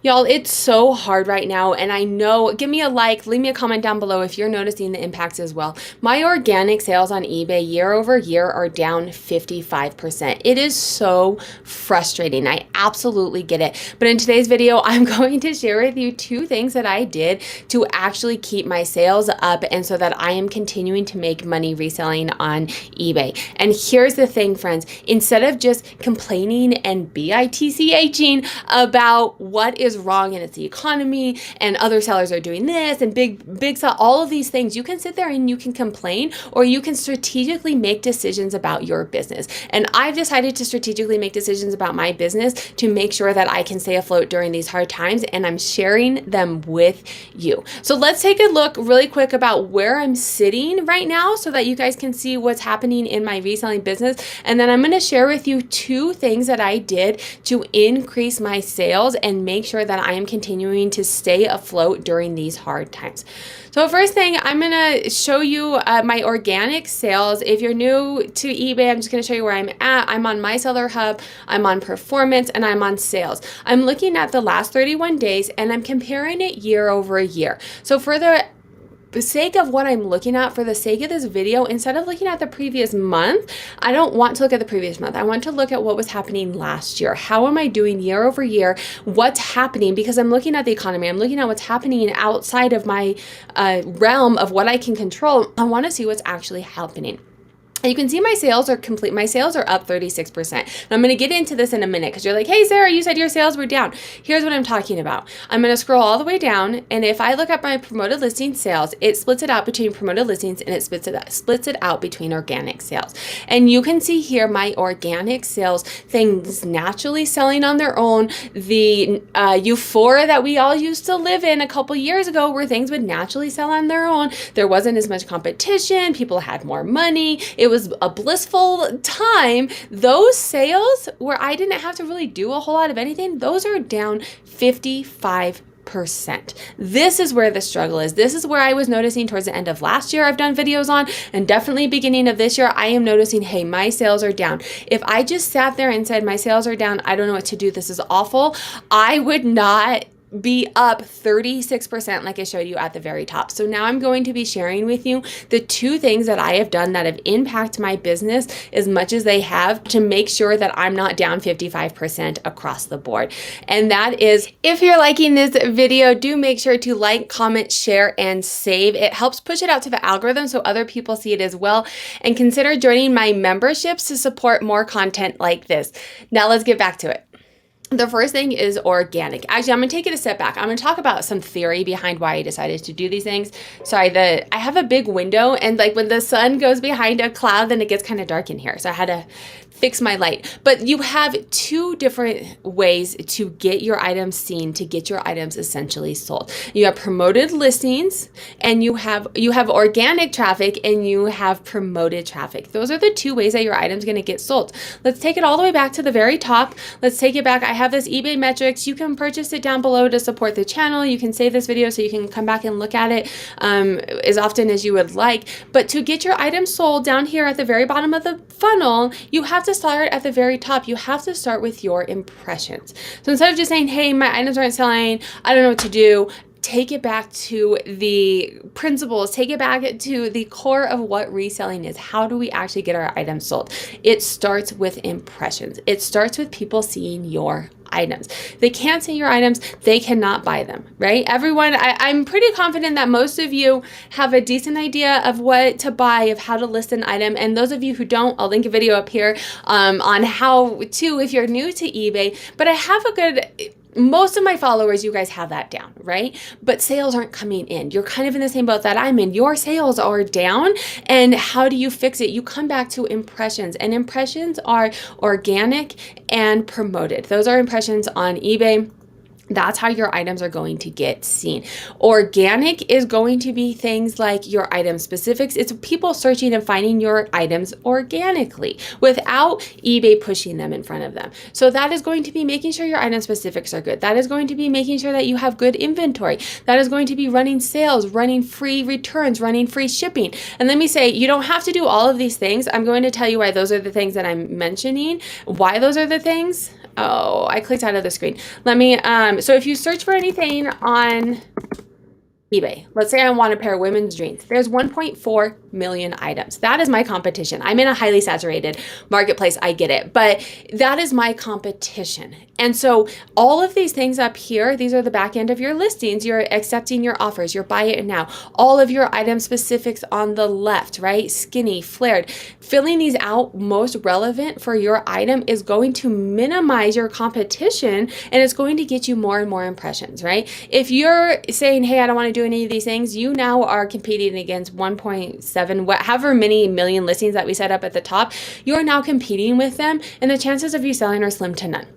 Y'all, it's so hard right now, and I know, give me a like, leave me a comment down below if you're noticing the impacts as well. My organic sales on eBay year over year are down 55%. It is so frustrating. I absolutely get it. But in today's video, I'm going to share with you 2 things that I did to actually keep my sales up and so that I am continuing to make money reselling on eBay. And here's the thing, friends, instead of just complaining and bitching about what is wrong and it's the economy and other sellers are doing this and big sell, all of these things, you can sit there and you can complain, or you can strategically make decisions about your business. And I've decided to strategically make decisions about my business to make sure that I can stay afloat during these hard times, and I'm sharing them with you. So let's take a look really quick about where I'm sitting right now so that you guys can see what's happening in my reselling business. And then I'm going to share with you 2 things that I did to increase my sales and make sure that I am continuing to stay afloat during these hard times. So first thing, I'm going to show you my organic sales. If you're new to eBay, I'm just going to show you where I'm at. I'm on My Seller Hub, I'm on Performance, and I'm on Sales. I'm looking at the last 31 days and I'm comparing it year over year. So for the sake of what I'm looking at, for the sake of this video, instead of looking at the previous month, I don't want to look at the previous month. I want to look at what was happening last year. How am I doing year over year? What's happening? Because I'm looking at the economy. I'm looking at what's happening outside of my realm of what I can control. I want to see what's actually happening. And you can see my sales are complete. My sales are up 36%. And I'm going to get into this in a minute because you're like, hey, Sarah, you said your sales were down. Here's what I'm talking about. I'm going to scroll all the way down. And if I look at my promoted listing sales, it splits it out between promoted listings and it splits it out between organic sales. And you can see here my organic sales, things naturally selling on their own. The euphoria that we all used to live in a couple years ago where things would naturally sell on their own. There wasn't as much competition. People had more money. It was a blissful time. Those sales where I didn't have to really do a whole lot of anything, those are down 55%. This is where the struggle is. This is where I was noticing towards the end of last year I've done videos on, and definitely beginning of this year I am noticing, hey, my sales are down. If I just sat there and said my sales are down, I don't know what to do, this is awful, I would not be up 36% like I showed you at the very top. So now I'm going to be sharing with you the 2 things that I have done that have impacted my business as much as they have to make sure that I'm not down 55% across the board. And that is, if you're liking this video, do make sure to like, comment, share, and save. It helps push it out to the algorithm so other people see it as well. And consider joining my memberships to support more content like this. Now let's get back to it. The first thing is organic. Actually, I'm going to take it a step back. I'm going to talk about some theory behind why I decided to do these things. Sorry, I have a big window, and like when the sun goes behind a cloud, then it gets kind of dark in here. So I had to fix my light. But you have 2 different ways to get your items seen, to get your items essentially sold. You have promoted listings, and you have organic traffic, and you have promoted traffic. Those are the 2 ways that your item's going to get sold. Let's take it all the way back to the very top. Let's take it back. I have this eBay metrics. You can purchase it down below to support the channel. You can save this video so you can come back and look at it as often as you would like. But to get your items sold down here at the very bottom of the funnel, you have to start at the very top. You have to start with your impressions. So instead of just saying, hey, my items aren't selling, I don't know what to do, take it back to the principles, take it back to the core of what reselling is. How do we actually get our items sold? It starts with impressions. It starts with people seeing your items. They can't see your items, they cannot buy them, right? Everyone, I'm pretty confident that most of you have a decent idea of what to buy, of how to list an item. And those of you who don't, I'll link a video up here on how to, if you're new to eBay. But I have a good, most of my followers, you guys have that down, right? But sales aren't coming in. You're kind of in the same boat that I'm in. Your sales are down. And how do you fix it? You come back to impressions, and impressions are organic and promoted. Those are impressions on eBay. That's how your items are going to get seen. Organic is going to be things like your item specifics. It's people searching and finding your items organically without eBay pushing them in front of them. So that is going to be making sure your item specifics are good. That is going to be making sure that you have good inventory. That is going to be running sales, running free returns, running free shipping. And let me say, you don't have to do all of these things. I'm going to tell you why those are the things that I'm mentioning, why those are the things. oh, I clicked out of the screen. Let me, so if you search for anything on eBay, let's say I want a pair of women's jeans. There's 1.4 million items. That is my competition. I'm in a highly saturated marketplace. I get it, but that is my competition. And so all of these things up here, these are the back end of your listings. You're accepting your offers, your buy it now, all of your item specifics on the left, right? Skinny, flared. Filling these out most relevant for your item is going to minimize your competition, and it's going to get you more and more impressions, right? If you're saying, hey, I don't want to do any of these things, you now are competing against 1.7, however many million listings that we set up at the top. You are now competing with them, and the chances of you selling are slim to none.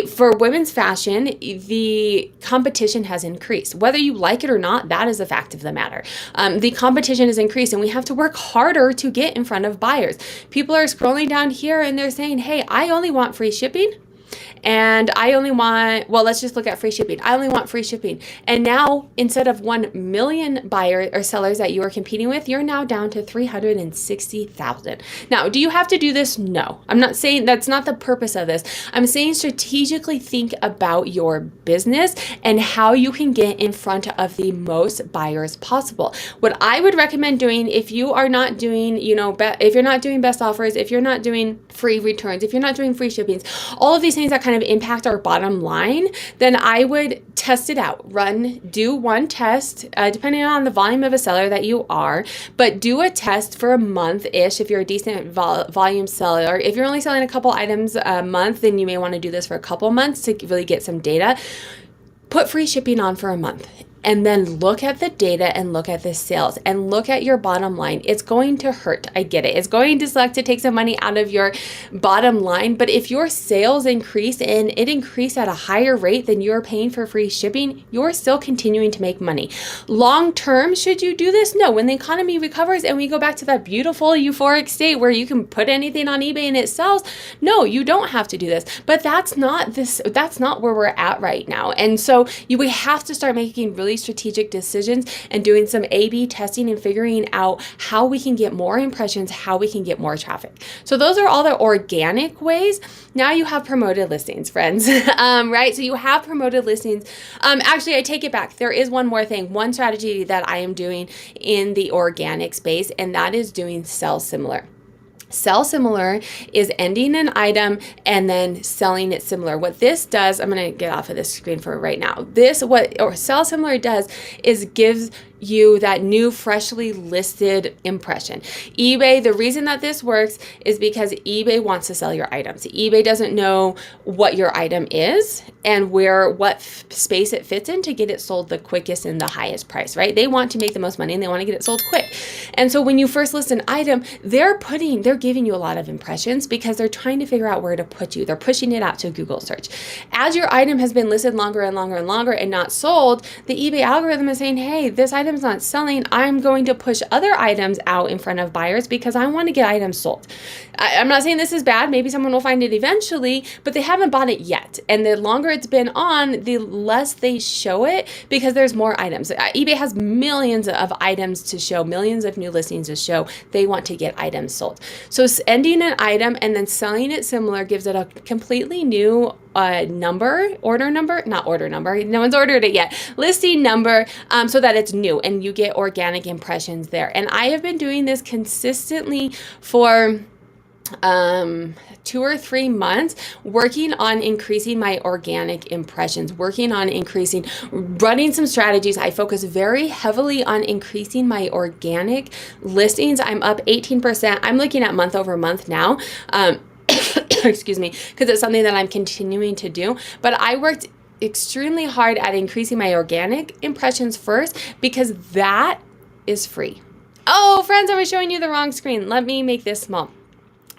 For women's fashion, the competition has increased. Whether you like it or not, that is a fact of the matter. The competition has increased, and we have to work harder to get in front of buyers. People are scrolling down here and they're saying, hey, I only want free shipping. And I only want, well, let's just look at free shipping. I only want free shipping. And now, instead of 1 million buyers or sellers that you are competing with, you're now down to 360,000. Now, do you have to do this? No. I'm not saying that's not the purpose of this. I'm saying strategically think about your business and how you can get in front of the most buyers possible. What I would recommend doing, if you are not doing, if you're not doing best offers, if you're not doing free returns, if you're not doing free shippings, all of these things that kind of impact our bottom line, then I would test it out. Do one test, depending on the volume of a seller that you are, but do a test for a month-ish if you're a decent volume seller. If you're only selling a couple items a month, then you may want to do this for a couple months to really get some data. Put free shipping on for a month. And then look at the data and look at the sales and look at your bottom line. It's going to hurt. I get it. It's going to suck to take some money out of your bottom line. But if your sales increase and it increased at a higher rate than you're paying for free shipping, you're still continuing to make money. Long term, should you do this? No. When the economy recovers and we go back to that beautiful euphoric state where you can put anything on eBay and it sells, no, you don't have to do this. But that's not where we're at right now. And so we have to start making really strategic decisions and doing some A/B testing and figuring out how we can get more impressions, how we can get more traffic. So those are all the organic ways. Now you have promoted listings, friends, right? So you have promoted listings. Actually, I take it back. There is one more thing, one strategy that I am doing in the organic space, and that is doing sell similar. Sell similar is ending an item and then selling it similar. What this does, I'm going to get off of this screen for right now. What sell similar does is gives you that new freshly listed impression. eBay, the reason that this works is because eBay wants to sell your items. eBay doesn't know what your item is and what space it fits in to get it sold the quickest and the highest price, right? They want to make the most money and they want to get it sold quick. And so when you first list an item, they're giving you a lot of impressions because they're trying to figure out where to put you. They're pushing it out to Google search. As your item has been listed longer and longer and longer and not sold, the eBay algorithm is saying, hey, this item's not selling. I'm going to push other items out in front of buyers because I want to get items sold. I'm not saying this is bad. Maybe someone will find it eventually, but they haven't bought it yet. And the longer it's been on, the less they show it because there's more items. eBay has millions of items to show, millions of new listings to show. They want to get items sold. So ending an item and then selling it similar gives it a completely new order number, no one's ordered it yet, listing number, so that it's new and you get organic impressions there. And I have been doing this consistently for 2 or 3 months, working on increasing my organic impressions, running some strategies. I focus very heavily on increasing my organic listings. I'm up 18%. I'm looking at month over month now. Excuse me, because it's something that I'm continuing to do. But I worked extremely hard at increasing my organic impressions first because that is free. Oh, friends, I was showing you the wrong screen. Let me make this small.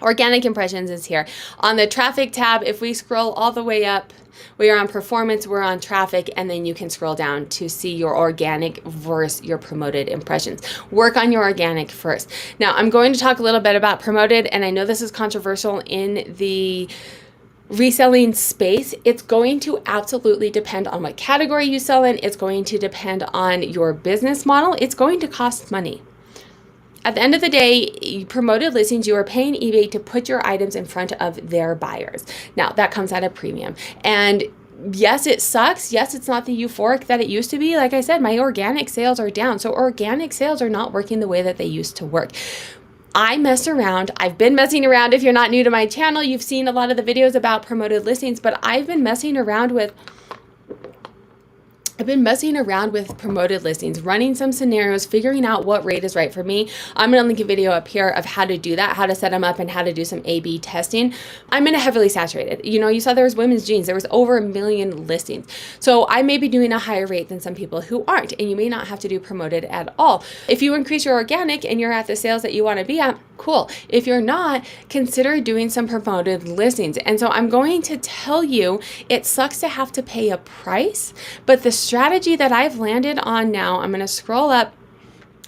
Organic impressions is here. On the traffic tab, if we scroll all the way up, we are on performance, we're on traffic, and then you can scroll down to see your organic versus your promoted impressions. Work on your organic first. Now, I'm going to talk a little bit about promoted, and I know this is controversial in the reselling space. It's going to absolutely depend on what category you sell in. It's going to depend on your business model. It's going to cost money. At the end of the day, promoted listings, you are paying eBay to put your items in front of their buyers. Now, that comes at a premium. And yes, it sucks. Yes, it's not the euphoric that it used to be. Like I said, my organic sales are down. So organic sales are not working the way that they used to work. I mess around. I've been messing around. If you're not new to my channel, you've seen a lot of the videos about promoted listings, but I've been messing around with promoted listings, running some scenarios, figuring out what rate is right for me. I'm going to link a video up here of how to do that, how to set them up, and how to do some A/B testing. I'm in a heavily saturated. You saw there was women's jeans. There was over 1 million listings. So I may be doing a higher rate than some people who aren't, and you may not have to do promoted at all. If you increase your organic and you're at the sales that you want to be at, cool. If you're not, consider doing some promoted listings. And so I'm going to tell you, it sucks to have to pay a price, but the strategy that I've landed on now, I'm going to scroll up.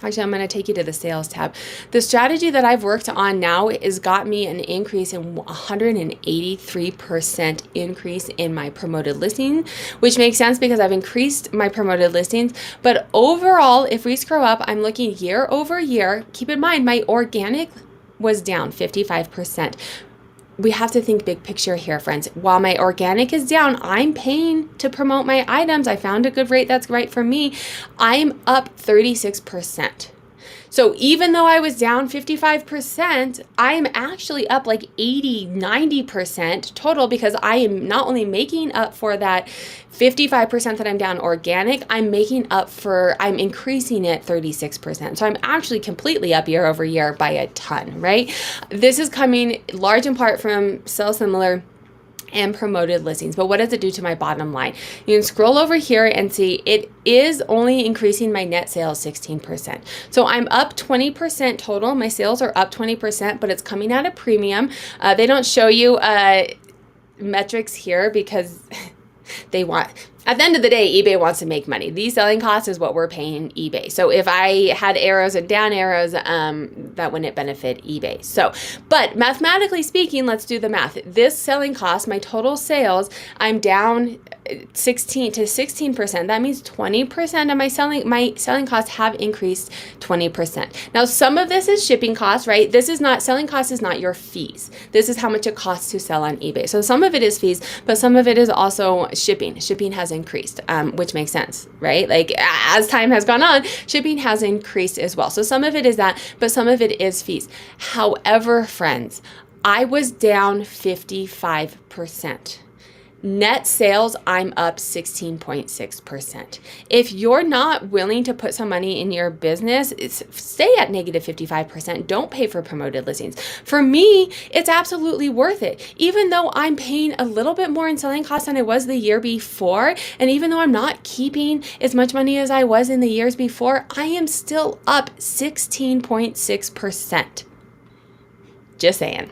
Actually, I'm going to take you to the sales tab. The strategy that I've worked on now has got me an increase in 183% increase in my promoted listing, which makes sense because I've increased my promoted listings. But overall, if we scroll up, I'm looking year over year. Keep in mind, my organic was down 55%. We have to think big picture here, friends. While my organic is down, I'm paying to promote my items. I found a good rate that's right for me. I'm up 36%. So even though I was down 55%, I am actually up like 80, 90% total because I am not only making up for that 55% that I'm down organic, I'm increasing it 36%. So I'm actually completely up year over year by a ton, right? This is coming large in part from Sell Similar and promoted listings. But what does it do to my bottom line? You can scroll over here and see it is only increasing my net sales 16%. So I'm up 20% total. My sales are up 20%, but it's coming at a premium. They don't show you metrics here because at the end of the day, eBay wants to make money. These selling costs is what we're paying eBay. So if I had arrows and down arrows, that wouldn't benefit eBay. So, but mathematically speaking, let's do the math. This selling cost, my total sales, I'm down 16%. That means 20% of my selling costs have increased 20%. Now, some of this is shipping costs, right? Selling cost is not your fees. This is how much it costs to sell on eBay. So some of it is fees, but some of it is also shipping. Shipping has increased, which makes sense, right? Like as time has gone on, shipping has increased as well. So some of it is that, but some of it is fees. However, friends, I was down 55%. Net sales, I'm up 16.6%. If you're not willing to put some money in your business, stay at negative 55%. Don't pay for promoted listings. For me, it's absolutely worth it. Even though I'm paying a little bit more in selling costs than I was the year before, and even though I'm not keeping as much money as I was in the years before, I am still up 16.6%. Just saying.